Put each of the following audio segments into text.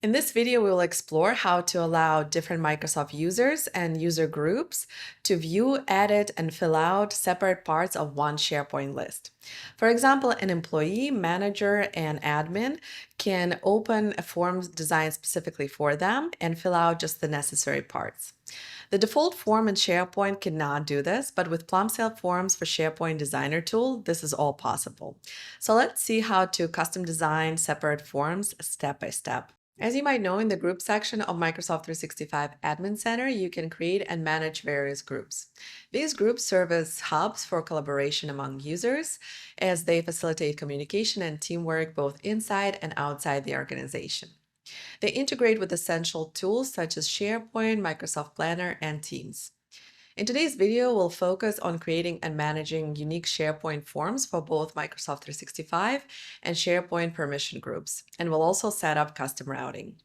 In this video, we will explore how to allow different Microsoft users and user groups to view, edit, and fill out separate parts of one SharePoint list. For example, an employee, manager, and admin can open a form designed specifically for them and fill out just the necessary parts. The default form in SharePoint cannot do this, but with Plumsail Forms for SharePoint Designer tool, this is all possible. So let's see how to custom design separate forms step by step. As you might know, in the group section of Microsoft 365 Admin Center, you can create and manage various groups. These groups serve as hubs for collaboration among users as they facilitate communication and teamwork both inside and outside the organization. They integrate with essential tools such as SharePoint, Microsoft Planner, and Teams. In today's video, we'll focus on creating and managing unique SharePoint forms for both Microsoft 365 and SharePoint permission groups, and we'll also set up custom routing.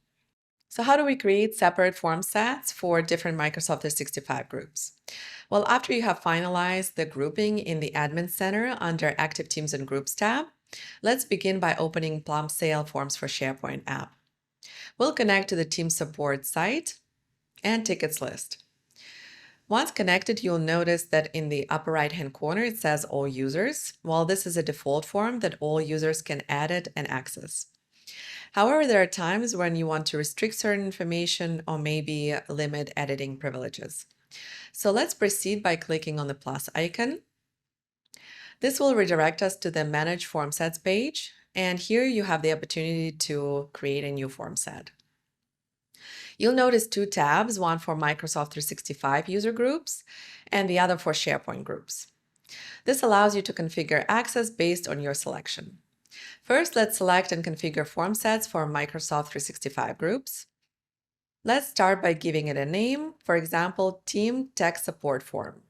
So how do we create separate form sets for different Microsoft 365 groups? Well, after you have finalized the grouping in the Admin Center under Active Teams and Groups tab, let's begin by opening Plumsail Forms for SharePoint app. We'll connect to the team support site and tickets list. Once connected, you'll notice that in the upper right-hand corner, it says All Users. Well, this is a default form that all users can edit and access. However, there are times when you want to restrict certain information or maybe limit editing privileges. So let's proceed by clicking on the plus icon. This will redirect us to the Manage Form Sets page, and here you have the opportunity to create a new form set. You'll notice two tabs, one for Microsoft 365 user groups and the other for SharePoint groups. This allows you to configure access based on your selection. First, let's select and configure form sets for Microsoft 365 groups. Let's start by giving it a name, for example, Team Tech Support Form.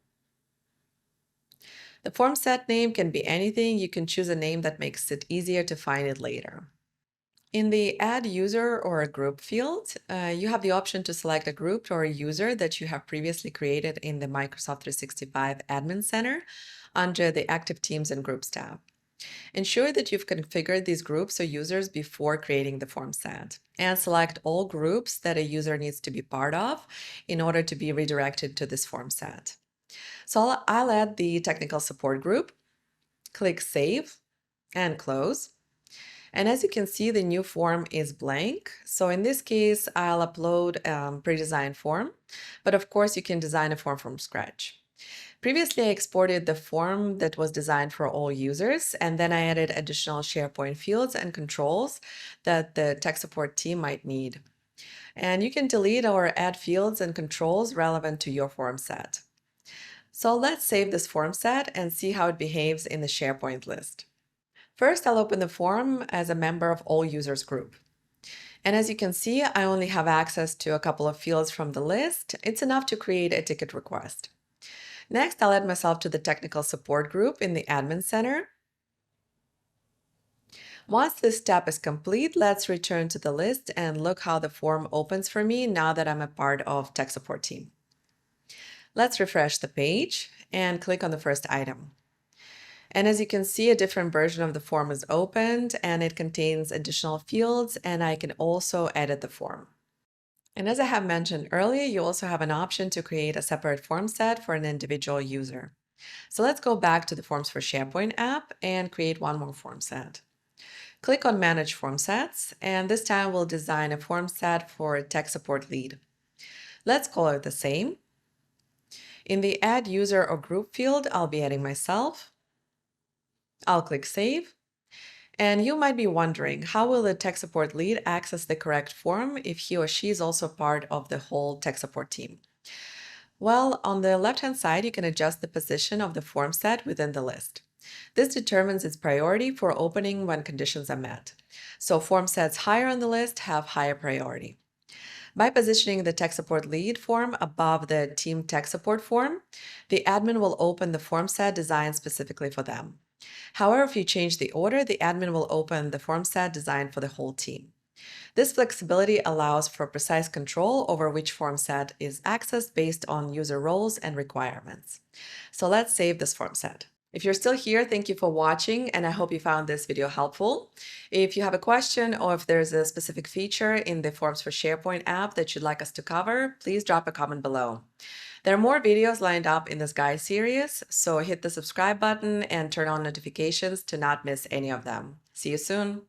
The form set name can be anything. You can choose a name that makes it easier to find it later. In the Add User or a Group field, you have the option to select a group or a user that you have previously created in the Microsoft 365 Admin Center under the Active Teams and Groups tab. Ensure that you've configured these groups or users before creating the form set, and select all groups that a user needs to be part of in order to be redirected to this form set. So I'll add the technical support group, click Save, and Close. And as you can see, the new form is blank. So in this case, I'll upload a pre-designed form, but of course you can design a form from scratch. Previously, I exported the form that was designed for all users, and then I added additional SharePoint fields and controls that the tech support team might need. And you can delete or add fields and controls relevant to your form set. So let's save this form set and see how it behaves in the SharePoint list. First, I'll open the form as a member of all users group. And as you can see, I only have access to a couple of fields from the list. It's enough to create a ticket request. Next, I'll add myself to the technical support group in the Admin Center. Once this step is complete, let's return to the list and look how the form opens for me now that I'm a part of tech support team. Let's refresh the page and click on the first item. And as you can see, a different version of the form is opened and it contains additional fields, and I can also edit the form. And as I have mentioned earlier, you also have an option to create a separate form set for an individual user. So let's go back to the Forms for SharePoint app and create one more form set. Click on Manage Form Sets, and this time we'll design a form set for Tech Support Lead. Let's call it the same. In the Add User or Group field, I'll be adding myself. I'll click Save. And you might be wondering, how will the tech support lead access the correct form if he or she is also part of the whole tech support team? Well, on the left-hand side, you can adjust the position of the form set within the list. This determines its priority for opening when conditions are met. So form sets higher on the list have higher priority. By positioning the tech support lead form above the team tech support form, the admin will open the form set designed specifically for them. However, if you change the order, the admin will open the form set designed for the whole team. This flexibility allows for precise control over which form set is accessed based on user roles and requirements. So let's save this form set. If you're still here, thank you for watching, and I hope you found this video helpful. If you have a question or if there's a specific feature in the Forms for SharePoint app that you'd like us to cover, please drop a comment below. There are more videos lined up in this guide series, so hit the subscribe button and turn on notifications to not miss any of them. See you soon!